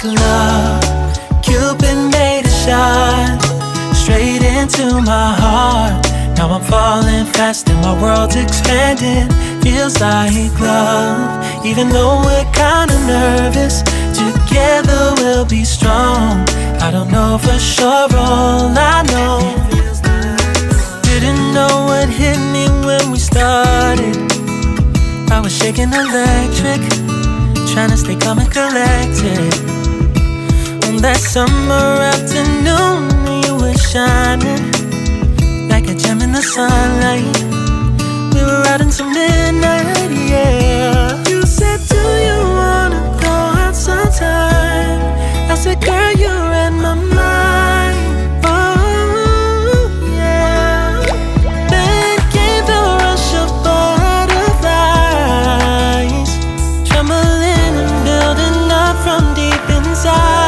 like love. Cupid made a shot straight into my heart. Now I'm falling fast and my world's expanding. Feels like love, even though we're kinda nervous. Together we'll be strong. I don't know for sure, all I know. Didn't know what hit me when we started. I was shaking electric, trying to stay calm and collected. On that summer afternoon, you were shining like a gem in the sunlight. We were out until midnight, yeah. You said, do you wanna go out sometime? I said, girl, you read my mind. Oh, yeah. Then came the rush of butterflies, trembling and building up from deep inside.